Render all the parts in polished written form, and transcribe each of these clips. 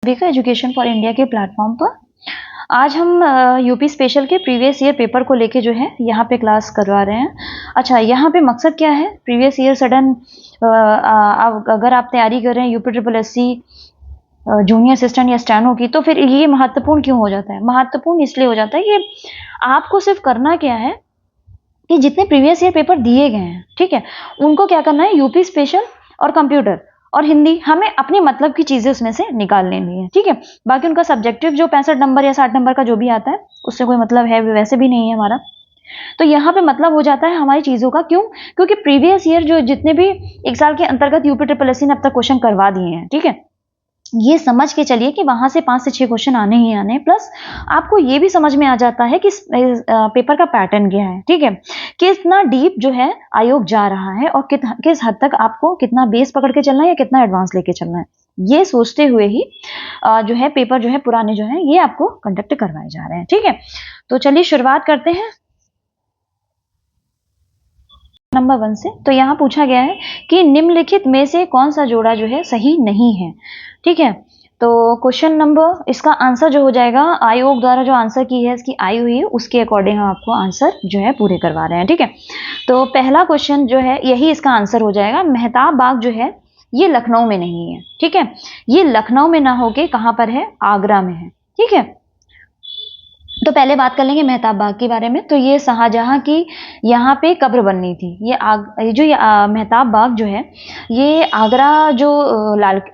सभी का education for India के प्लेटफॉर्म पर। आज हम यूपी स्पेशल के प्रीवियस ईयर पेपर को लेके जो है यहाँ पे क्लास करवा रहे हैं। अच्छा, यहाँ पे मकसद क्या है, प्रीवियस ईयर सडन अगर आप तैयारी कर रहे हैं UP triple S C junior assistant या स्टेनो की, तो फिर ये महत्वपूर्ण क्यों हो जाता है? महत्वपूर्ण इसलिए हो जाता है कि आपको सिर्फ करना क्या है कि जितने प्रीवियस ईयर पेपर दिए गए हैं, ठीक है, उनको क्या करना है, यूपी स्पेशल और कंप्यूटर और हिंदी, हमें अपनी मतलब की चीजें उसमें से निकाल लेनी है, ठीक है। बाकी उनका सब्जेक्टिव जो 65 नंबर या 60 नंबर का जो भी आता है उससे कोई मतलब है वैसे भी नहीं है हमारा। तो यहाँ पे मतलब हो जाता है हमारी चीजों का, क्यों? क्योंकि प्रीवियस ईयर जो जितने भी एक साल के अंतर्गत यूपी ट्रिपल एस सी ने अब तक क्वेश्चन करवा दिए हैं, ठीक है, ये समझ के चलिए कि वहां से 5 से 6 क्वेश्चन आने ही आने, प्लस आपको ये भी समझ में आ जाता है कि पेपर का पैटर्न क्या है, ठीक है, कितना डीप जो है आयोग जा रहा है और किस हद तक आपको कितना बेस पकड़ के चलना है या कितना एडवांस लेके चलना है, ये सोचते हुए ही जो है पेपर जो है पुराने जो है ये आपको कंडक्ट करवाए जा रहे हैं, ठीक है। तो चलिए शुरुआत करते हैं नंबर 1 से। तो यहाँ पूछा गया है कि निम्नलिखित में से कौन सा जोड़ा जो है सही नहीं है, ठीक है। तो क्वेश्चन नंबर, इसका आंसर जो हो जाएगा, आयोग द्वारा जो आंसर की है इसकी आई हुई है उसके अकॉर्डिंग हम आपको आंसर जो है पूरे करवा रहे हैं, ठीक है। तो पहला क्वेश्चन जो है यही इसका आंसर हो जाएगा। मेहताब बाग जो है ये लखनऊ में नहीं है, ठीक है, ये लखनऊ में ना होके कहां पर है, आगरा में है, ठीक है। तो पहले बात कर लेंगे मेहताब बाग के बारे में। तो ये शाहजहां की यहाँ पे कब्र बननी थी। ये मेहताब बाग जो है ये आगरा जो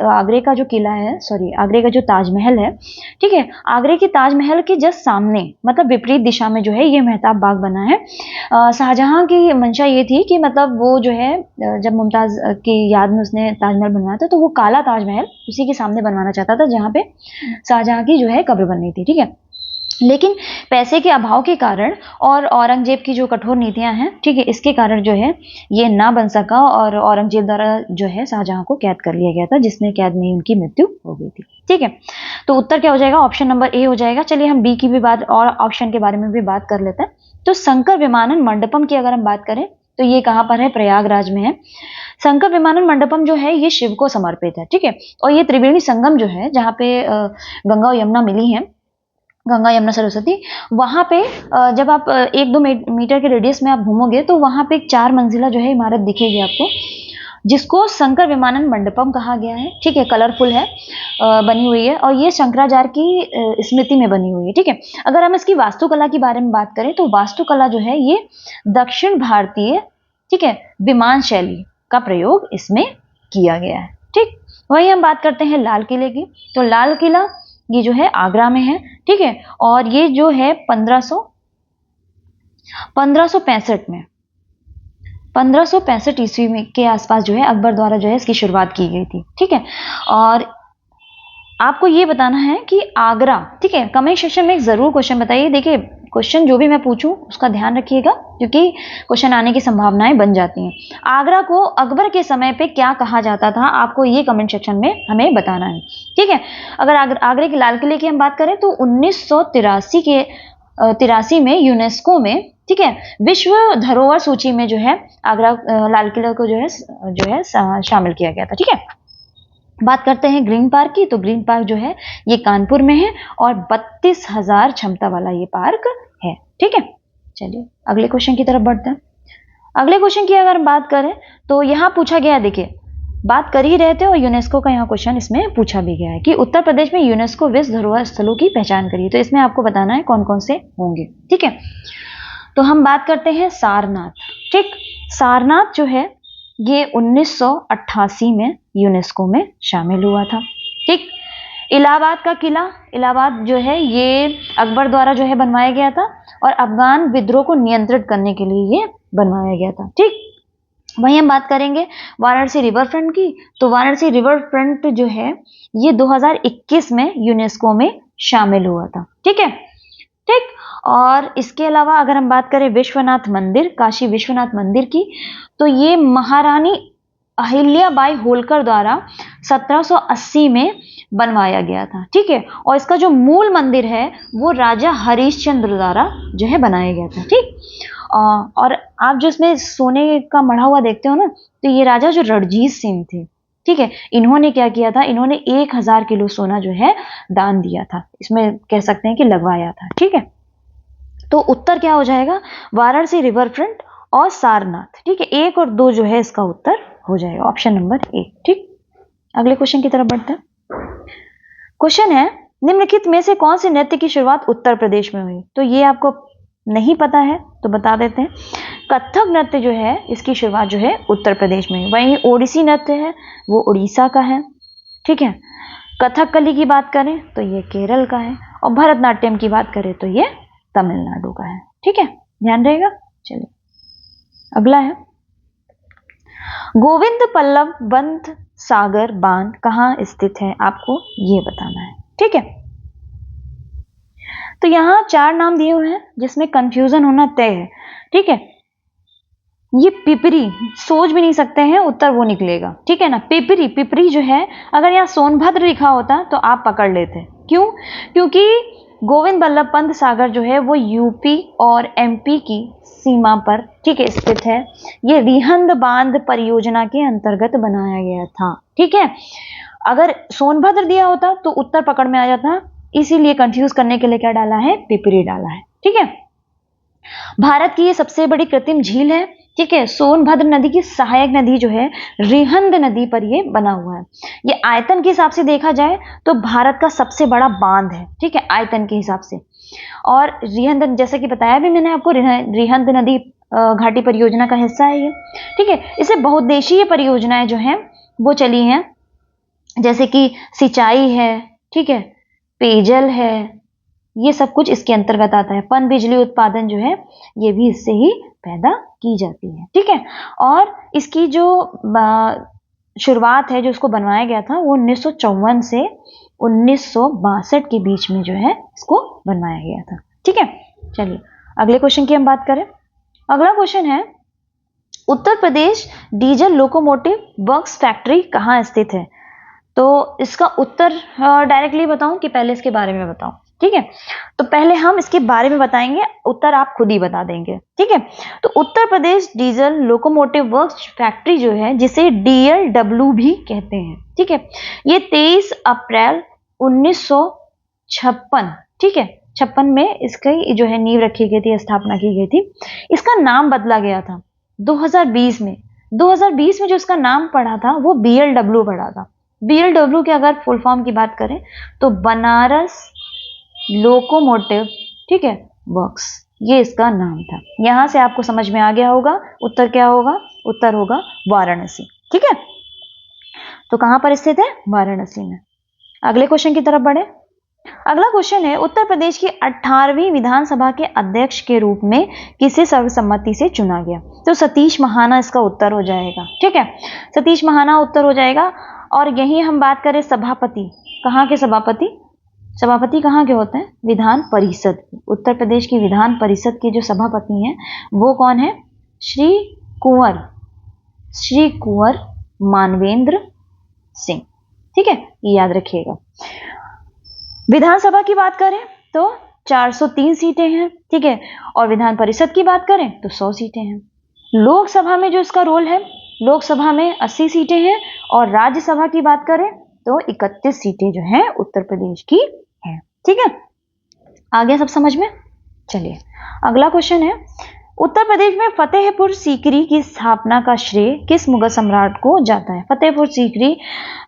आगरे का जो किला है, सॉरी आगरे का जो ताजमहल है, ठीक है, आगरे के ताजमहल के जस्ट सामने मतलब विपरीत दिशा में जो है ये मेहताब बाग बना है। शाहजहां की मंशा ये थी कि मतलब वो जो है जब मुमताज की याद में उसने ताजमहल बनवाया था तो वो काला ताजमहल उसी के सामने बनवाना चाहता था जहाँ पे शाहजहां की जो है कब्र बननी थी, ठीक है। लेकिन पैसे के अभाव के कारण और औरंगजेब की जो कठोर नीतियां हैं, ठीक है, इसके कारण जो है ये ना बन सका और औरंगजेब द्वारा जो है शाहजहां को कैद कर लिया गया था, जिसमें कैद में ही उनकी मृत्यु हो गई थी, ठीक है। तो उत्तर क्या हो जाएगा, ऑप्शन नंबर ए हो जाएगा। चलिए हम बी की भी बात और ऑप्शन के बारे में भी बात कर लेते हैं। तो शंकर विमानन मंडपम की अगर हम बात करें तो ये कहां पर है, प्रयागराज में है। शंकर विमानन मंडपम जो है ये शिव को समर्पित है, ठीक है, और ये त्रिवेणी संगम जो है जहाँ पे गंगा और यमुना मिली है, गंगा यमुना सरस्वती, वहां पे जब आप 1-2 मीटर के रेडियस में आप घूमोगे तो वहां पे एक 4 मंजिला जो है इमारत दिखेगी आपको, जिसको शंकर विमानन मंडपम कहा गया है, ठीक है। कलरफुल है, बनी हुई है और ये शंकराचार्य की स्मृति में बनी हुई है, ठीक है। अगर हम इसकी वास्तुकला के बारे में बात करें तो वास्तुकला जो है ये दक्षिण भारतीय, ठीक है, विमान शैली का प्रयोग इसमें किया गया है, ठीक। वही हम बात करते हैं लाल किले की। तो लाल किला ये जो है आगरा में है, ठीक है, और ये जो है 1565 में 1565 ईस्वी में के आसपास जो है अकबर द्वारा जो है इसकी शुरुआत की गई थी, ठीक है। और आपको ये बताना है कि आगरा, ठीक है, कमेंट सेक्शन में एक जरूर क्वेश्चन बताइए। देखिए क्वेश्चन जो भी मैं पूछूं उसका ध्यान रखिएगा क्योंकि क्वेश्चन आने की संभावनाएं बन जाती हैं। आगरा को अकबर के समय पे क्या कहा जाता था, आपको ये कमेंट सेक्शन में हमें बताना है, ठीक है। अगर आगरे के लाल किले की हम बात करें तो 1983 में यूनेस्को में, ठीक है, विश्व धरोहर सूची में जो है आगरा लाल किला को जो है शामिल किया गया था, ठीक है। बात करते हैं ग्रीन पार्क की। तो ग्रीन पार्क जो है ये कानपुर में है और 32,000 क्षमता वाला ये पार्क है, ठीक है। चलिए अगले क्वेश्चन की तरफ बढ़ते हैं। अगले क्वेश्चन की अगर बात करें तो यहाँ पूछा गया, देखिए बात कर ही रहे थे और यूनेस्को का यहाँ क्वेश्चन इसमें पूछा भी गया है कि उत्तर प्रदेश में यूनेस्को विश्व धरोहर स्थलों की पहचान करिए। तो इसमें आपको बताना है कौन कौन से होंगे, ठीक है। तो हम बात करते हैं सारनाथ, ठीक। सारनाथ जो है ये 1988 में यूनेस्को में शामिल हुआ था, ठीक। इलाहाबाद का किला, इलाहाबाद जो है ये अकबर द्वारा जो है बनवाया गया था और अफगान विद्रोह को नियंत्रित करने के लिए ये बनवाया गया था, ठीक। वहीं हम बात करेंगे वाराणसी रिवर फ्रंट की। तो वाराणसी रिवर फ्रंट जो है ये 2021 में यूनेस्को में शामिल हुआ था, ठीक है, ठीक। और इसके अलावा अगर हम बात करें विश्वनाथ मंदिर, काशी विश्वनाथ मंदिर की, तो ये महारानी अहिल्याबाई होलकर द्वारा 1780 में बनवाया गया था, ठीक है। और इसका जो मूल मंदिर है वो राजा हरिश्चंद्र द्वारा जो है बनाया गया था, ठीक। और आप जो इसमें सोने का मढ़ा हुआ देखते हो ना, तो ये राजा जो रणजीत सिंह थे, ठीक है, इन्होंने क्या किया था, इन्होंने 1000 किलो सोना जो है दान दिया था, इसमें कह सकते हैं कि लगवाया था। ठीक है, तो उत्तर क्या हो जाएगा, वाराणसी रिवर फ्रंट और सारनाथ। ठीक है, 1 और 2 जो है इसका उत्तर हो जाएगा ऑप्शन नंबर 1। ठीक, अगले क्वेश्चन की तरफ बढ़ते हैं। क्वेश्चन है, निम्नलिखित में से कौन से नृत्य की शुरुआत उत्तर प्रदेश में हुई? तो ये आपको नहीं पता है तो बता देते हैं, कथक नृत्य जो है इसकी शुरुआत जो है उत्तर प्रदेश में हुई। वहीं ओडिसी नृत्य है वो उड़ीसा का है। ठीक है, कथकली की बात करें तो ये केरल का है, और भरतनाट्यम की बात करें तो ये तमिलनाडु का है। ठीक है, ध्यान रहेगा। चलिए अगला है, गोविंद पल्लव बंद सागर बांध कहाँ स्थित है, आपको ये बताना है। ठीक है, तो यहां 4 नाम दिए हुए हैं जिसमें कंफ्यूजन होना तय है। ठीक है, ये पिपरी सोच भी नहीं सकते हैं, उत्तर वो निकलेगा। ठीक है ना, पिपरी, पिपरी जो है अगर यहाँ सोनभद्र लिखा होता तो आप पकड़ लेते। क्यों? क्योंकि गोविंद बल्लभ पंत सागर जो है वो यूपी और एमपी की सीमा पर, ठीक है, स्थित है। ये रिहंद बांध परियोजना के अंतर्गत बनाया गया था। ठीक है, अगर सोनभद्र दिया होता तो उत्तर पकड़ में आ जाता, इसीलिए कंफ्यूज करने के लिए क्या डाला है, पिपरी डाला है। ठीक है, भारत की ये सबसे बड़ी कृत्रिम झील है। ठीक है, सोनभद्र नदी की सहायक नदी जो है रिहंद नदी पर ये बना हुआ है। ये आयतन के हिसाब से देखा जाए तो भारत का सबसे बड़ा बांध है। ठीक है, आयतन के हिसाब से। और रिहंद, जैसा कि बताया भी मैंने आपको, रिहंद नदी घाटी परियोजना का हिस्सा है ये। ठीक है, इसे बहुउद्देशीय परियोजनाएं जो हैं वो चली हैं, जैसे कि सिंचाई है, ठीक है, पेयजल है, ये सब कुछ इसके अंतर्गत आता है। पन बिजली उत्पादन जो है ये भी इससे ही पैदा की जाती है। ठीक है, और इसकी जो शुरुआत है, जो इसको बनवाया गया था, वो 1954 से 1962 के बीच में जो है इसको बनवाया गया था। ठीक है, चलिए अगले क्वेश्चन की हम बात करें। अगला क्वेश्चन है, Uttar Pradesh diesel locomotive works factory कहाँ स्थित है? तो इसका उत्तर डायरेक्टली बताऊं कि पहले इसके बारे में बताऊं? ठीक है, तो पहले हम इसके बारे में बताएंगे, उत्तर आप खुद ही बता देंगे। ठीक है, तो Uttar Pradesh diesel locomotive works factory जो है, जिसे DLW भी कहते हैं। ठीक है, ये 23 अप्रैल 1956, ठीक है, 56 में इसकी जो है नींव रखी गई थी, स्थापना की गई थी। इसका नाम बदला गया था 2020 में। 2020 में जो इसका नाम पड़ा था वो BLW पड़ा था। BLW के अगर फुल फॉर्म की बात करें तो बनारस लोकोमोटिव, ठीक है, वर्क्स, ये इसका नाम था। यहां से आपको समझ में आ गया होगा उत्तर क्या होगा, उत्तर होगा वाराणसी। ठीक है, तो कहां पर स्थित है, वाराणसी में। अगले क्वेश्चन की तरफ बढ़े। अगला क्वेश्चन है, उत्तर प्रदेश की 18वीं विधानसभा के अध्यक्ष के रूप में किसे सर्वसम्मति से चुना गया? तो सतीश महाना इसका उत्तर हो जाएगा। ठीक है, सतीश महाना उत्तर हो जाएगा। और यही हम बात करें सभापति, कहाँ के सभापति? सभापति कहाँ के होते हैं, विधान परिषद। उत्तर प्रदेश की विधान परिषद के जो सभापति हैं वो कौन है, श्री कुंवर मानवेंद्र सिंह। ठीक है, ये याद रखिएगा। विधानसभा की बात करें तो 403 सीटें हैं। ठीक है, और विधान परिषद की बात करें तो 100 सीटें हैं। लोकसभा में जो इसका रोल है, लोकसभा में 80 सीटें हैं, और राज्यसभा की बात करें तो 31 सीटें जो हैं उत्तर प्रदेश की हैं। ठीक है, आगे सब समझ में। चलिए अगला क्वेश्चन है, उत्तर प्रदेश में फतेहपुर सीकरी की स्थापना का श्रेय किस मुगल सम्राट को जाता है? फतेहपुर सीकरी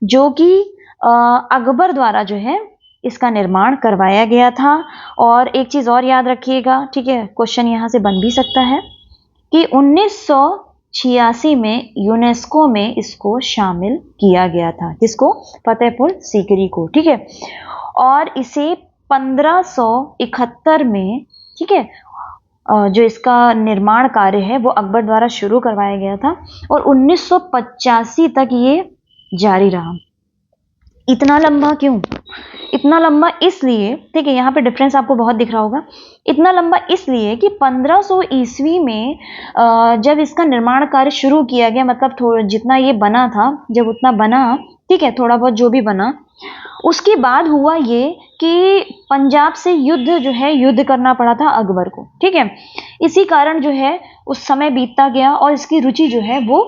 जो कि अकबर द्वारा जो है इसका निर्माण करवाया गया था। और एक चीज और याद रखिएगा, ठीक है, क्वेश्चन यहां से बन भी सकता है कि 1986 में यूनेस्को में इसको शामिल किया गया था। किसको? फतेहपुर सीकरी को। ठीक है, और इसे 1571 में, ठीक है, जो इसका निर्माण कार्य है वो अकबर द्वारा शुरू करवाया गया था, और 1985 तक ये जारी रहा। इतना लंबा क्यों? इतना लंबा इसलिए, ठीक है, यहाँ पे डिफरेंस आपको बहुत दिख रहा होगा। इतना लंबा इसलिए कि 1500 ईस्वी में जब इसका निर्माण कार्य शुरू किया गया, मतलब जितना ये बना था, जब उतना बना, ठीक है, थोड़ा बहुत जो भी बना, उसके बाद हुआ ये कि पंजाब से युद्ध करना पड़ा था अकबर को। ठीक है, इसी कारण जो है उस समय बीतता गया और इसकी रुचि जो है वो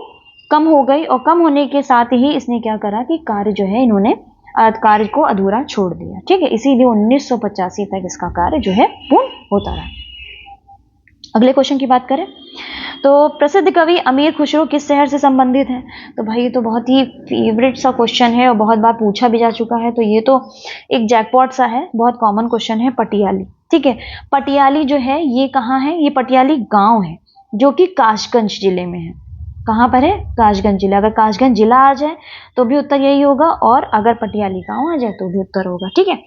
कम हो गई और कम होने के साथ ही इसने क्या करा कि कार्य जो है इन्होंने कार्य को अधूरा छोड़ दिया। ठीक है, इसीलिए 1985 तक इसका कार्य जो है पूर्ण होता रहा। अगले क्वेश्चन की बात करें तो प्रसिद्ध कवि अमीर खुसरो किस शहर से संबंधित है? तो भाई ये तो बहुत ही फेवरेट सा क्वेश्चन है और बहुत बार पूछा भी जा चुका है, तो ये तो एक जैकपॉट सा है, बहुत कॉमन क्वेश्चन है। पटियाली। ठीक है, पटियाली जो है ये कहाँ है? ये पटियाली गांव है जो कि कासगंज जिले में है। कहाँ पर है? कासगंज जिला। अगर कासगंज जिला आ जाए तो भी उत्तर यही होगा, और अगर पटियाली गांव आ जाए तो भी उत्तर होगा। ठीक है,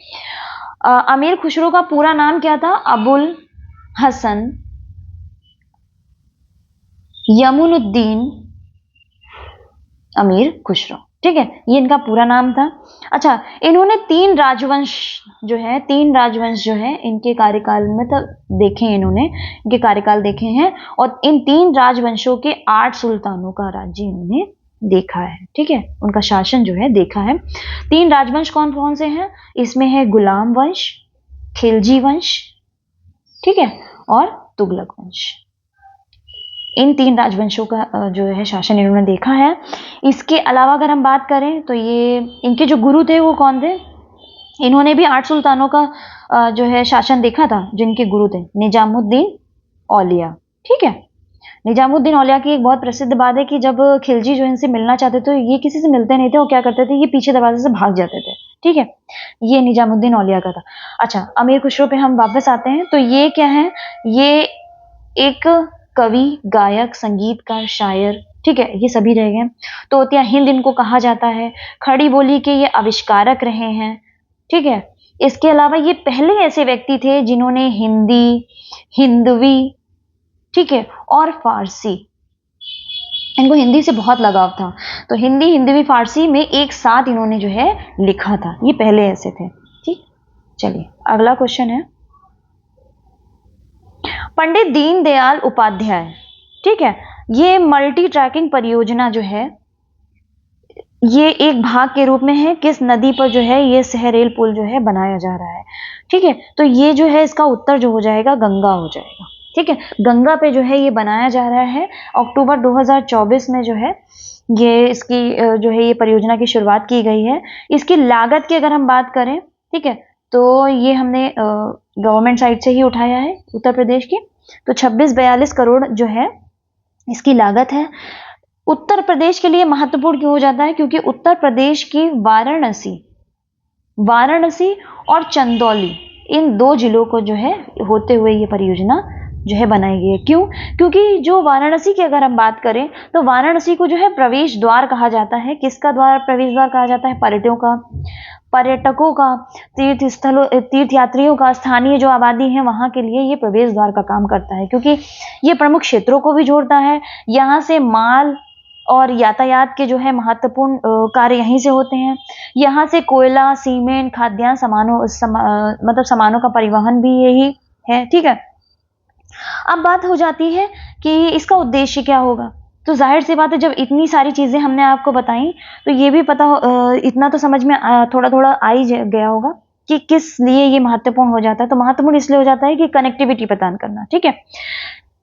अमीर खुसरो का पूरा नाम क्या था? अबुल हसन यमुनुद्दीन अमीर खुसरो। ठीक है, ये इनका पूरा नाम था। अच्छा, इन्होंने तीन राजवंश जो है इनके कार्यकाल में तो देखे हैं, इन्होंने इनके कार्यकाल देखे हैं, और इन तीन राजवंशों के 8 सुल्तानों का राज्य इन्होंने देखा है। ठीक है, उनका शासन जो है देखा है। 3 राजवंश कौन कौन से हैं? इसमें है गुलाम वंश, खिलजी वंश, ठीक है, और तुगलक वंश। इन 3 राजवंशों का जो है शासन इन्होंने देखा है। इसके अलावा अगर हम बात करें तो ये इनके जो गुरु थे वो कौन थे? इन्होंने भी 8 सुल्तानों का जो है शासन देखा था, जिनके गुरु थे निजामुद्दीन औलिया। ठीक है, निजामुद्दीन औलिया की एक बहुत प्रसिद्ध बात है कि जब खिलजी जो इनसे मिलना चाहते थे, ये किसी से मिलते नहीं थे, और क्या करते थे, ये पीछे दरवाजे से भाग जाते थे। ठीक है, ये निजामुद्दीन औलिया का था। अच्छा, अमीर खुसरो पे हम वापस आते हैं, तो ये क्या है? ये एक कवि, गायक, संगीतकार, शायर, ठीक है, ये सभी रह गए। तोतिया हिंद इनको कहा जाता है। खड़ी बोली के ये आविष्कारक रहे हैं। ठीक है, इसके अलावा ये पहले ऐसे व्यक्ति थे जिन्होंने हिंदी, हिंदवी, ठीक है, और फारसी, इनको हिंदी से बहुत लगाव था, तो हिंदी, हिंदवी, फारसी में एक साथ इन्होंने जो है लिखा था। ये पहले ऐसे थे। ठीक, चलिए अगला क्वेश्चन है पंडित दीनदयाल उपाध्याय। ठीक है, ये मल्टी ट्रैकिंग परियोजना जो है ये एक भाग के रूप में है। किस नदी पर जो है ये सह रेल पुल जो है बनाया जा रहा है? ठीक है, तो ये जो है इसका उत्तर जो हो जाएगा गंगा हो जाएगा। ठीक है, गंगा पे जो है ये बनाया जा रहा है। अक्टूबर 2024 में जो है ये इसकी जो है ये परियोजना की शुरुआत की गई है। इसकी लागत की अगर हम बात करें, ठीक है, तो ये हमने गवर्नमेंट साइड से ही उठाया है उत्तर प्रदेश की, तो 26-42 करोड़ जो है इसकी लागत है। उत्तर प्रदेश के लिए महत्वपूर्ण क्यों हो जाता है? क्योंकि उत्तर प्रदेश की वाराणसी और चंदौली, इन 2 जिलों को जो है होते हुए ये परियोजना जो है बनाई गई है। क्यों? क्योंकि जो वाराणसी की अगर हम बात करें तो वाराणसी को जो है प्रवेश द्वार कहा जाता है। किसका द्वार? प्रवेश द्वार कहा जाता है पर्यटकों का, तीर्थ यात्रियों का, स्थानीय जो आबादी है वहां के लिए ये प्रवेश द्वार का काम करता है, क्योंकि ये प्रमुख क्षेत्रों को भी जोड़ता है। यहाँ से माल और यातायात के जो है महत्वपूर्ण कार्य यहीं से होते हैं। यहाँ से कोयला, सीमेंट, खाद्यान्न मतलब सामानों का परिवहन भी यही है। ठीक है, अब बात हो जाती है कि इसका उद्देश्य क्या होगा। तो जाहिर सी बात है, जब इतनी सारी चीजें हमने आपको बताई तो ये भी पता इतना तो समझ में थोड़ा थोड़ा आ ही गया होगा कि किस लिए ये महत्वपूर्ण हो जाता है। तो महत्वपूर्ण इसलिए हो जाता है कि कनेक्टिविटी प्रदान करना। ठीक है,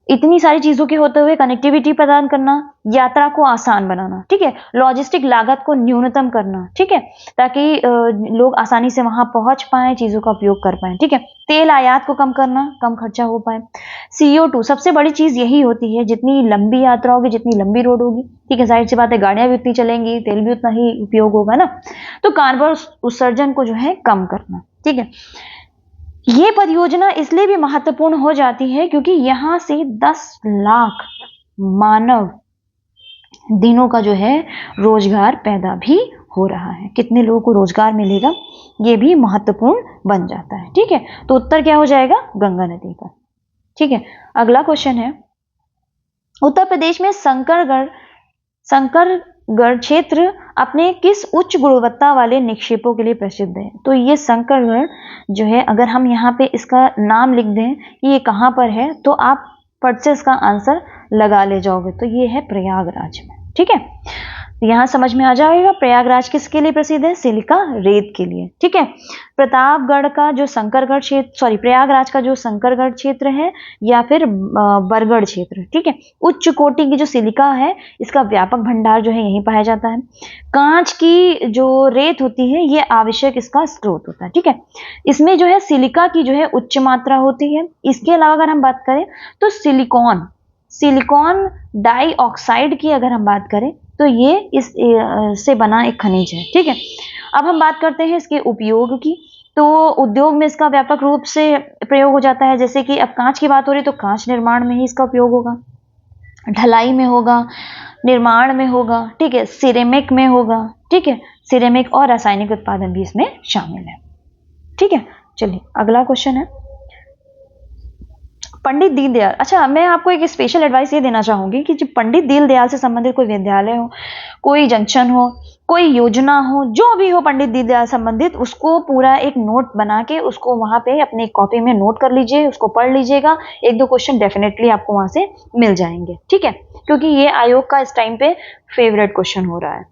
इतनी सारी चीजों के होते हुए कनेक्टिविटी प्रदान करना, यात्रा को आसान बनाना, ठीक है, लॉजिस्टिक लागत को न्यूनतम करना, ठीक है, ताकि लोग आसानी से वहां पहुंच पाए, चीजों का उपयोग कर पाए। ठीक है, तेल आयात को कम करना, कम खर्चा हो पाए। CO2 सबसे बड़ी चीज यही होती है, जितनी लंबी यात्रा होगी, जितनी लंबी रोड होगी, ठीक है, जाहिर सी बात है गाड़ियां भी उतनी चलेंगी, तेल भी उतना ही उपयोग होगा ना, तो कार्बन उत्सर्जन को जो है कम करना। ठीक है, ये परियोजना इसलिए भी महत्वपूर्ण हो जाती है क्योंकि यहां से 10 लाख मानव दिनों का जो है रोजगार पैदा भी हो रहा है। कितने लोगों को रोजगार मिलेगा, ये भी महत्वपूर्ण बन जाता है। ठीक है, तो उत्तर क्या हो जाएगा? गंगा नदी का। ठीक है, अगला क्वेश्चन है उत्तर प्रदेश में शंकरगढ़ क्षेत्र अपने किस उच्च गुणवत्ता वाले निक्षेपों के लिए प्रसिद्ध है? तो ये शंकरगढ़ जो है, अगर हम यहाँ पे इसका नाम लिख दें ये कहाँ पर है, तो आप फट से इसका आंसर लगा ले जाओगे, तो ये है प्रयागराज में। ठीक है, तो यहाँ समझ में आ जाएगा प्रयागराज किसके लिए प्रसिद्ध है, सिलिका रेत के लिए। ठीक है, प्रतापगढ़ का जो शंकरगढ़ क्षेत्र, सॉरी प्रयागराज का जो शंकरगढ़ क्षेत्र है या फिर बरगढ़ क्षेत्र, ठीक है, उच्च कोटि की जो सिलिका है इसका व्यापक भंडार जो है यहीं पाया जाता है। कांच की जो रेत होती है ये आवश्यक इसका स्रोत होता है। ठीक है, इसमें जो है सिलिका की जो है उच्च मात्रा होती है। इसके अलावा अगर हम बात करें तो सिलिकॉन डाइऑक्साइड की अगर हम बात करें तो ये इस से बना एक खनिज है। ठीक है, अब हम बात करते हैं इसके उपयोग की। तो उद्योग में इसका व्यापक रूप से प्रयोग हो जाता है। जैसे कि अब कांच की बात हो रही है तो कांच निर्माण में ही इसका उपयोग होगा, ढलाई में होगा, निर्माण में होगा, ठीक है, सिरेमिक में होगा, ठीक है, सिरेमिक और रासायनिक उत्पादन भी इसमें शामिल है। ठीक है, चलिए अगला क्वेश्चन है पंडित दीनदयाल। अच्छा, मैं आपको एक स्पेशल एडवाइस ये देना चाहूंगी कि जो पंडित दीनदयाल से संबंधित कोई विद्यालय हो, कोई जंक्शन हो, कोई योजना हो, जो भी हो पंडित दीनदयाल संबंधित, उसको पूरा एक नोट बना के उसको वहां पे अपनी कॉपी में नोट कर लीजिए, उसको पढ़ लीजिएगा। एक दो क्वेश्चन डेफिनेटली आपको वहां से मिल जाएंगे। ठीक है, क्योंकि ये आयोग का इस टाइम पे फेवरेट क्वेश्चन हो रहा है।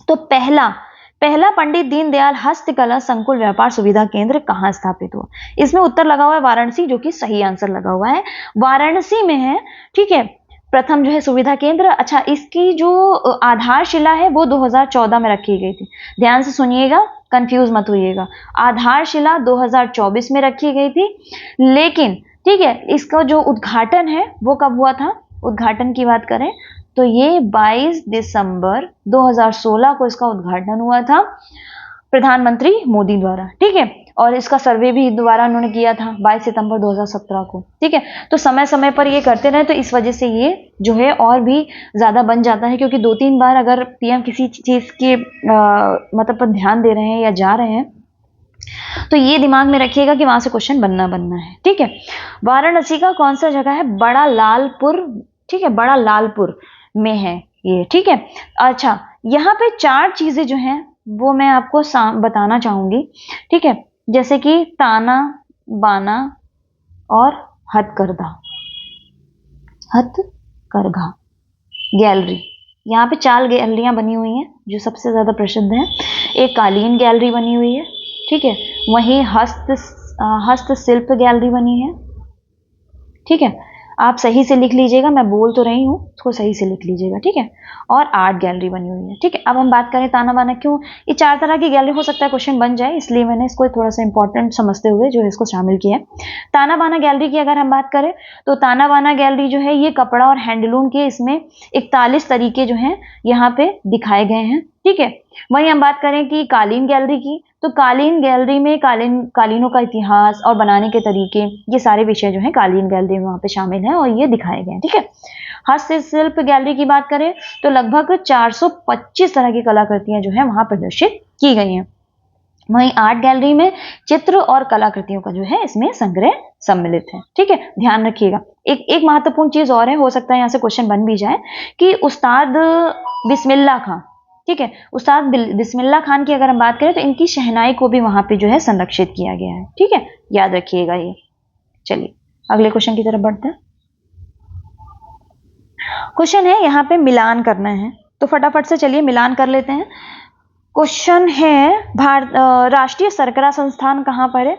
तो पहला पंडित दीनदयाल हस्तकला संकुल व्यापार सुविधा केंद्र कहां स्थापित हुआ? इसमें उत्तर लगा हुआ है वाराणसी, जो कि सही आंसर लगा हुआ है, वाराणसी में है। ठीक है, प्रथम जो है सुविधा केंद्र। अच्छा, इसकी जो आधारशिला है वो 2014 में रखी गई थी। ध्यान से सुनिएगा, कंफ्यूज मत होइएगा। आधारशिला 2024 में रखी गई थी, लेकिन ठीक है, इसका जो उद्घाटन है वो कब हुआ था? उद्घाटन की बात करें तो ये 22 दिसंबर 2016 को इसका उद्घाटन हुआ था प्रधानमंत्री मोदी द्वारा। ठीक है, और इसका सर्वे भी दोबारा उन्होंने किया था 22 सितंबर 2017 को। ठीक है, तो समय समय पर ये करते रहे, तो इस वजह से ये जो है और भी ज्यादा बन जाता है, क्योंकि 2-3 बार अगर पीएम किसी चीज के मतलब पर ध्यान दे रहे हैं या जा रहे हैं तो ये दिमाग में रखिएगा कि वहां से क्वेश्चन बनना है। ठीक है, वाराणसी का कौन सा जगह है? बड़ा लालपुर। ठीक है, बड़ा लालपुर में है ये। ठीक है, अच्छा, यहाँ पे 4 चीजें जो हैं वो मैं आपको बताना चाहूंगी। ठीक है, जैसे कि ताना बाना और हथकरघा गैलरी। यहाँ पे 4 गैलरियां बनी हुई हैं जो सबसे ज्यादा प्रसिद्ध हैं। एक कालीन गैलरी बनी हुई है, ठीक है, वहीं हस्तशिल्प गैलरी बनी है। ठीक है, आप सही से लिख लीजिएगा, मैं बोल तो रही हूँ, उसको सही से लिख लीजिएगा। ठीक है, और आर्ट गैलरी बनी हुई है। ठीक है, अब हम बात करें ताना बाना, क्यों ये 4 तरह की गैलरी, हो सकता है क्वेश्चन बन जाए, इसलिए मैंने इसको थोड़ा सा इंपॉर्टेंट समझते हुए जो है इसको शामिल किया है। ताना बाना गैलरी की अगर हम बात करें तो ताना बाना गैलरी जो है ये कपड़ा और हैंडलूम के इसमें 41 तरीके जो है यहाँ पे दिखाए गए हैं। ठीक है, वहीं हम बात करें कि कालीन गैलरी की, तो कालीन गैलरी में कालीनों का इतिहास और बनाने के तरीके, ये सारे विषय जो है कालीन गैलरी में वहां पे शामिल हैं और ये दिखाए गए हैं। ठीक है, हस्तशिल्प गैलरी की बात करें तो लगभग 425 तरह की कलाकृतियां जो है वहां प्रदर्शित की गई हैं। वहीं आर्ट गैलरी में चित्र और कलाकृतियों का जो है इसमें संग्रह सम्मिलित है। ठीक है, ध्यान रखिएगा। एक महत्वपूर्ण चीज और है, हो सकता है यहां से क्वेश्चन बन भी जाए, कि उस्ताद बिस्मिल्लाह खां, ठीक है, उस्ताद बिस्मिल्लाह खान की अगर हम बात करें तो इनकी शहनाई को भी वहां पे जो है संरक्षित किया गया है। ठीक है, याद रखिएगा ये। चलिए अगले क्वेश्चन की तरफ बढ़ते हैं। क्वेश्चन है यहाँ पे मिलान करना है, तो फटाफट से चलिए मिलान कर लेते हैं। क्वेश्चन है राष्ट्रीय शर्करा संस्थान कहाँ पर है?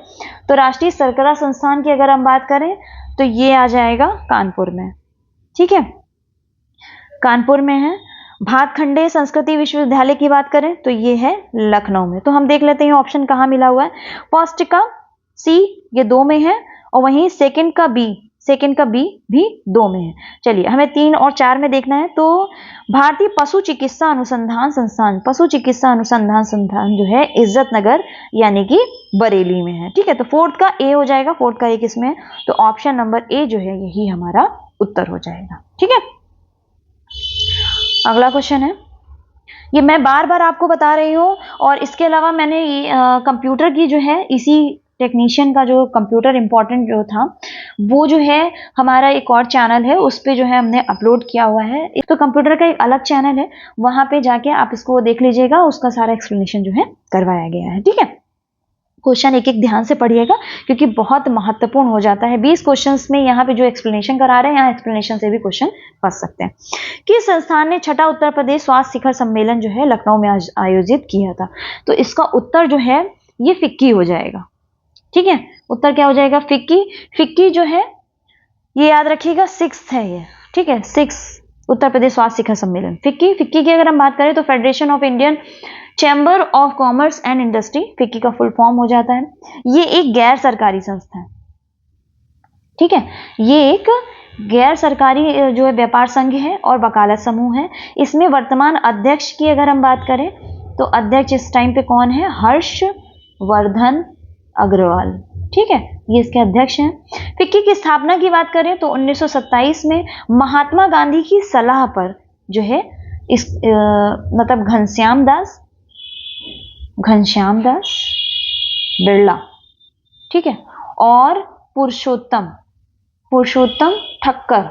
तो राष्ट्रीय शर्करा संस्थान की अगर हम बात करें तो ये आ जाएगा कानपुर में। ठीक है, कानपुर में है। भातखंडे संस्कृति विश्वविद्यालय की बात करें तो ये है लखनऊ में। तो हम देख लेते हैं ऑप्शन कहाँ मिला हुआ है। फर्स्ट का सी ये 2 में है, और वहीं सेकंड का बी भी 2 में है। चलिए हमें 3 और 4 में देखना है। तो भारतीय पशु चिकित्सा अनुसंधान संस्थान जो है इज्जत नगर यानी कि बरेली में है। ठीक है, तो 4th का ए हो जाएगा, 4th का ए किसमें है? तो ऑप्शन नंबर ए जो है यही हमारा उत्तर हो जाएगा। ठीक है, अगला क्वेश्चन है, ये मैं बार बार आपको बता रही हूँ, और इसके अलावा मैंने कंप्यूटर की जो है इसी टेक्नीशियन का जो कंप्यूटर इंपॉर्टेंट जो था वो जो है हमारा एक और चैनल है, उस पे जो है हमने अपलोड किया हुआ है। तो कंप्यूटर का एक अलग चैनल है, वहां पे जाके आप इसको देख लीजिएगा, उसका सारा एक्सप्लेनेशन जो है करवाया गया है। ठीक है, क्वेश्चन एक एक ध्यान से पढ़िएगा क्योंकि बहुत महत्वपूर्ण हो जाता है। 20 क्वेश्चंस में यहाँ पे जो एक्सप्लेनेशन करा रहे हैं, यहाँ एक्सप्लेनेशन से भी क्वेश्चन फंस सकते हैं। किस संस्थान ने छठा उत्तर प्रदेश स्वास्थ्य शिखर सम्मेलन जो है लखनऊ में आयोजित किया था? तो इसका उत्तर जो है ये फिक्की हो जाएगा। ठीक है, उत्तर क्या हो जाएगा? फिक्की। फिक्की जो है ये याद रखिएगा 6th है ये। ठीक है, 6 उत्तर प्रदेश स्वास्थ्य शिखर सम्मेलन। फिक्की की अगर हम बात करें तो federation of Indian chamber of commerce and industry, FICCI का फुल फॉर्म हो जाता है। ये एक गैर सरकारी संस्था है। ठीक है, ये एक गैर सरकारी जो है व्यापार संघ है और वकालत समूह है। इसमें वर्तमान अध्यक्ष की अगर हम बात करें तो अध्यक्ष इस टाइम पे कौन है? हर्षवर्धन अग्रवाल। ठीक है, ये इसके अध्यक्ष हैं। फिक्की की स्थापना की बात करें तो 1927 में महात्मा गांधी की सलाह पर जो है इस मतलब घनश्याम दास बिरला, ठीक है, और पुरुषोत्तम ठक्कर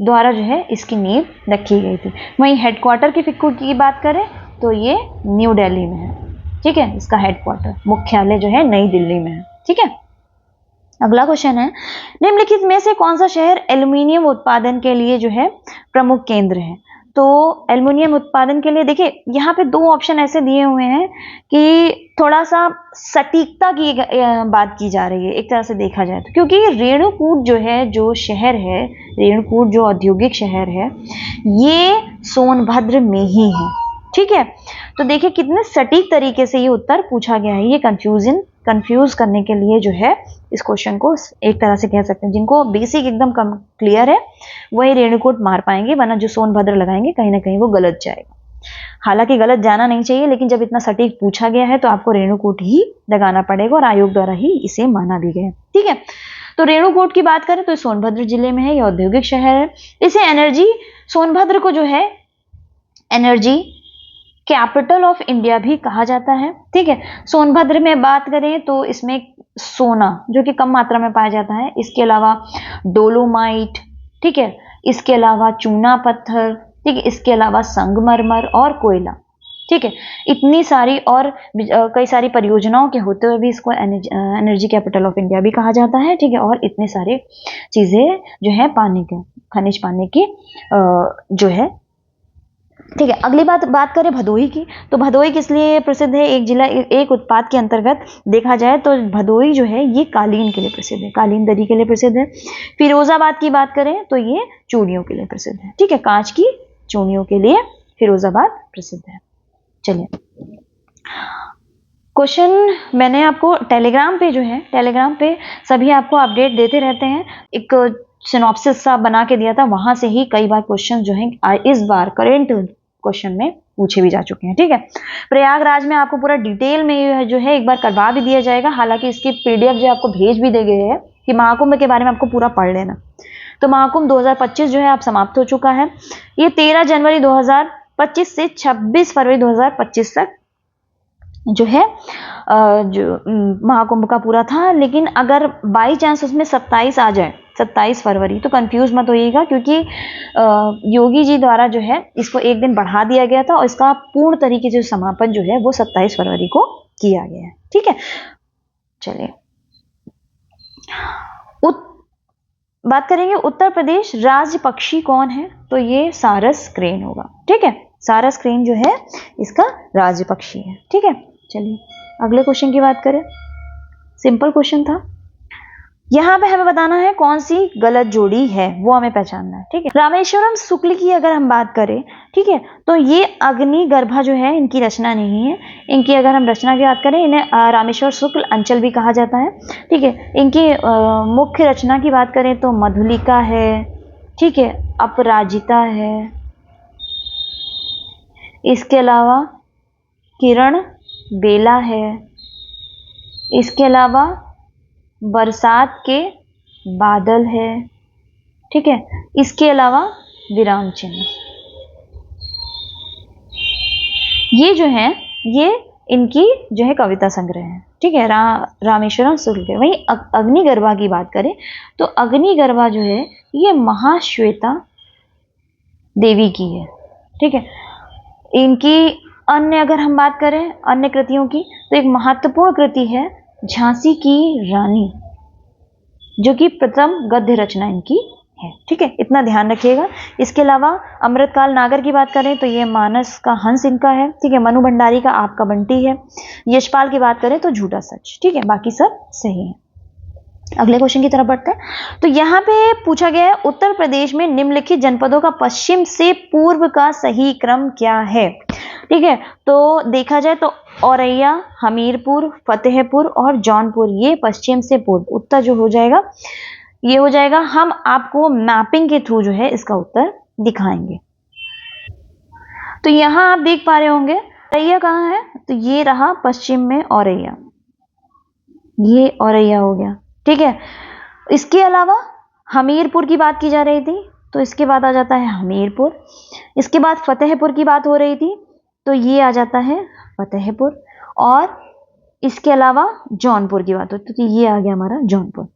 द्वारा जो है इसकी नींव रखी गई थी। वहीं हेडक्वार्टर की फिक्की की बात करें तो ये न्यू दिल्ली में है। ठीक है, इसका हेडक्वार्टर मुख्यालय जो है नई दिल्ली में है। ठीक है, अगला क्वेश्चन है, निम्नलिखित में से कौन सा शहर एल्युमिनियम उत्पादन के लिए जो है प्रमुख केंद्र है? तो एल्युमिनियम उत्पादन के लिए देखिए यहाँ पे 2 ऑप्शन ऐसे दिए हुए हैं कि थोड़ा सा सटीकता की बात की जा रही है एक तरह से देखा जाए तो, क्योंकि रेणुकूट जो है, जो शहर है रेणुकूट, जो औद्योगिक शहर है, ये सोनभद्र में ही है। ठीक है, तो देखिए कितने सटीक तरीके से ये उत्तर पूछा गया है। ये कंफ्यूज करने के लिए जो है इस क्वेश्चन को एक तरह से कह सकते हैं, जिनको बेसिक एकदम क्लियर है वही रेणुकूट मार पाएंगे, वरना जो सोनभद्र लगाएंगे कहीं ना कहीं वो गलत जाएगा। हालांकि गलत जाना नहीं चाहिए, लेकिन जब इतना सटीक पूछा गया है तो आपको रेणुकूट ही लगाना पड़ेगा और आयोग द्वारा ही इसे माना भी गया है। ठीक है, तो रेणुकूट की बात करें तो सोनभद्र जिले में है, ये औद्योगिक शहर है। इसे एनर्जी, सोनभद्र को जो है एनर्जी कैपिटल ऑफ इंडिया भी कहा जाता है। ठीक है, सोनभद्र में बात करें तो इसमें सोना जो कि कम मात्रा में पाया जाता है, इसके अलावा डोलोमाइट, ठीक है, इसके अलावा चूना पत्थर, ठीक है, इसके अलावा संगमरमर और कोयला। ठीक है, इतनी सारी और कई सारी परियोजनाओं के होते हुए भी इसको एनर्जी कैपिटल ऑफ इंडिया भी कहा जाता है। ठीक है, और इतनी सारी चीजें जो है पानी के खनिज पाने की जो है। ठीक है, अगली बात करें भदोही की, तो भदोही किस लिए प्रसिद्ध है? एक जिला एक उत्पाद के अंतर्गत देखा जाए तो भदोही जो है ये कालीन के लिए प्रसिद्ध है, कालीन दरी के लिए प्रसिद्ध है। फिरोजाबाद की बात करें तो ये चूड़ियों के लिए प्रसिद्ध है। ठीक है, कांच की चूड़ियों के लिए फिरोजाबाद प्रसिद्ध है। चलिए, क्वेश्चन मैंने आपको टेलीग्राम पे जो है, टेलीग्राम पे सभी आपको अपडेट देते रहते हैं, एक सिनॉप्सिस सा बना के दिया था, वहां से ही कई बार क्वेश्चन जो है इस बार करेंट क्वेश्चन में पूछे भी जा चुके हैं। ठीक है, प्रयागराज में आपको पूरा डिटेल में जो है एक बार करवा भी दिया जाएगा, हालांकि इसकी पीडीएफ जो आपको भेज भी दे गए हैं कि महाकुंभ के बारे में आपको पूरा पढ़ लेना। तो महाकुंभ 2025 जो है आप समाप्त हो चुका है। ये 13 जनवरी 2025 से 26 फरवरी 2025 तक जो है जो महाकुंभ का पूरा था। लेकिन अगर बाई चांस उसमें 27 आ जाए, 27 फरवरी, तो कंफ्यूज मत होइएगा, क्योंकि योगी जी द्वारा जो है इसको एक दिन बढ़ा दिया गया था और इसका पूर्ण तरीके से समापन जो है वो 27 फरवरी को किया गया है। ठीक है, चलिए बात करेंगे उत्तर प्रदेश राज्य पक्षी कौन है? तो ये सारस क्रेन होगा। ठीक है, सारस क्रेन जो है इसका राज्य पक्षी है। ठीक है, चलिए अगले क्वेश्चन की बात करें। सिंपल क्वेश्चन था, यहां पे हमें बताना है कौन सी गलत जोड़ी है, वो हमें पहचानना है। ठीक है, रामेश्वरम शुक्ल की अगर हम बात करें, ठीक है, तो ये अग्निगर्भा जो है इनकी रचना नहीं है। इनकी अगर हम रचना की बात करें, इन्हें रामेश्वर शुक्ल अंचल भी कहा जाता है। ठीक है, इनकी मुख्य रचना की बात करें तो मधुलिका है, ठीक है, अपराजिता है, इसके अलावा किरण बेला है, इसके अलावा बरसात के बादल है। ठीक है, इसके अलावा विराम चिन्ह। ये जो है ये इनकी जो है कविता संग्रह है। ठीक है, रामेश्वरम शुक्ल के। वहीं अग्निगर्भा की बात करें तो अग्निगर्भा जो है ये महाश्वेता देवी की है। ठीक है, इनकी अन्य अगर हम बात करें अन्य कृतियों की, तो एक महत्वपूर्ण कृति है झांसी की रानी, जो कि प्रथम गद्य रचना इनकी है। ठीक है, इतना ध्यान रखिएगा। इसके अलावा अमृतकाल नागर की बात करें तो ये मानस का हंस इनका है। ठीक है, मनु भंडारी का आपका बंटी है। यशपाल की बात करें तो झूठा सच। ठीक है, बाकी सब सही है। अगले क्वेश्चन की तरफ बढ़ते हैं। तो यहाँ पे पूछा गया है उत्तर प्रदेश में निम्नलिखित जनपदों का पश्चिम से पूर्व का सही क्रम क्या है। ठीक है, तो देखा जाए तो औरैया, हमीरपुर, फतेहपुर और जौनपुर ये पश्चिम से पूर्व। उत्तर जो हो जाएगा ये हो जाएगा। हम आपको मैपिंग के थ्रू जो है इसका उत्तर दिखाएंगे। तो यहां आप देख पा रहे होंगे औरैया कहाँ है, तो ये रहा पश्चिम में औरैया, ये औरैया हो गया। ठीक है, इसके अलावा हमीरपुर की बात की जा रही थी, तो इसके बाद आ जाता है हमीरपुर। इसके बाद फतेहपुर की बात हो रही थी, तो ये आ जाता है फतेहपुर। और इसके अलावा जौनपुर की बात होती, तो ये आ गया हमारा जौनपुर।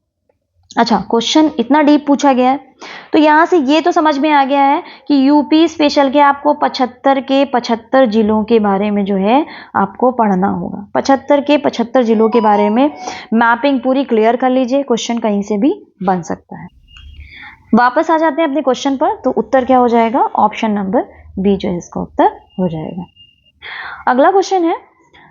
अच्छा, क्वेश्चन इतना डीप पूछा गया है, तो यहां से ये तो समझ में आ गया है कि यूपी स्पेशल के आपको 75 के 75 जिलों के बारे में जो है आपको पढ़ना होगा। 75 के 75 जिलों के बारे में मैपिंग पूरी क्लियर कर लीजिए, क्वेश्चन कहीं से भी बन सकता है। वापस आ जाते हैं अपने क्वेश्चन पर, तो उत्तर क्या हो जाएगा, ऑप्शन नंबर बी जो है इसका उत्तर हो जाएगा। अगला क्वेश्चन है,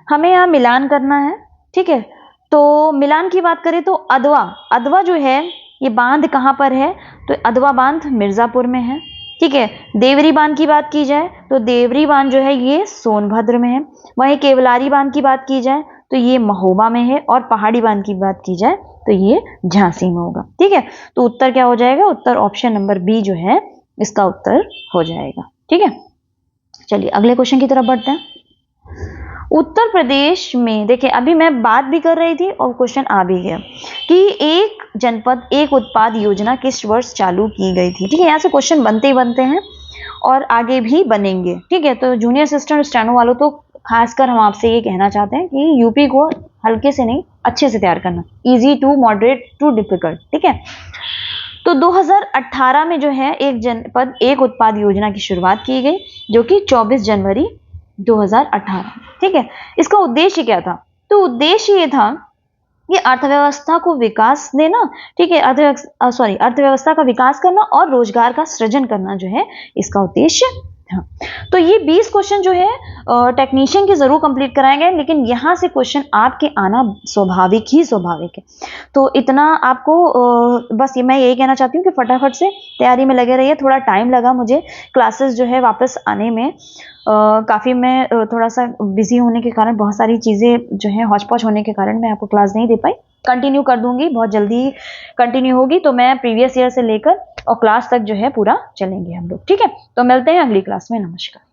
हमें यहाँ मिलान करना है। ठीक है, तो मिलान की बात करें तो अदवा, अदवा जो है ये बांध कहाँ पर है, तो अदवा बांध मिर्जापुर में है। ठीक है, देवरी बांध की बात की जाए तो देवरी बांध जो है ये सोनभद्र में है। वहीं केवलारी बांध की बात की जाए तो ये महोबा में है। और पहाड़ी बांध की बात की जाए तो ये झांसी में होगा। ठीक है, तो उत्तर क्या हो जाएगा, उत्तर ऑप्शन नंबर बी जो है इसका उत्तर हो जाएगा। ठीक है, चलिए अगले क्वेश्चन की तरफ बढ़ते हैं। उत्तर प्रदेश में देखिए, अभी मैं बात भी कर रही थी और क्वेश्चन आ भी गया कि एक जनपद एक उत्पाद योजना किस वर्ष चालू की गई थी। ठीक है, यहाँ से क्वेश्चन बनते ही बनते हैं और आगे भी बनेंगे। ठीक है, तो जूनियर असिस्टेंट स्टेनो वालों तो खासकर हम आपसे ये कहना चाहते हैं कि यूपी को हल्के से नहीं अच्छे से तैयार करना, easy to moderate to difficult. ठीक है, तो 2018 में जो है एक जनपद एक उत्पाद योजना की शुरुआत की गई, जो कि 24 जनवरी 2018। ठीक है, इसका उद्देश्य क्या था, तो उद्देश्य ये था कि अर्थव्यवस्था को विकास देना। ठीक है, अर्थव्यवस्था का विकास करना और रोजगार का सृजन करना जो है इसका उद्देश्य था। तो ये 20 क्वेश्चन जो है टेक्नीशियन के जरूर कंप्लीट कराए गए, लेकिन यहां से क्वेश्चन आपके आना स्वाभाविक है। तो इतना आपको बस ये मैं यही कहना चाहती हूँ कि फटाफट से तैयारी में लगे रहिए। थोड़ा टाइम लगा मुझे क्लासेस जो है वापस आने में, काफ़ी मैं थोड़ा सा बिजी होने के कारण, बहुत सारी चीज़ें जो है हौच पौच होने के कारण मैं आपको क्लास नहीं दे पाई। कंटिन्यू कर दूंगी, बहुत जल्दी कंटिन्यू होगी। तो मैं प्रीवियस ईयर से लेकर और क्लास तक जो है पूरा चलेंगे हम लोग। ठीक है, तो मिलते हैं अगली क्लास में। नमस्कार।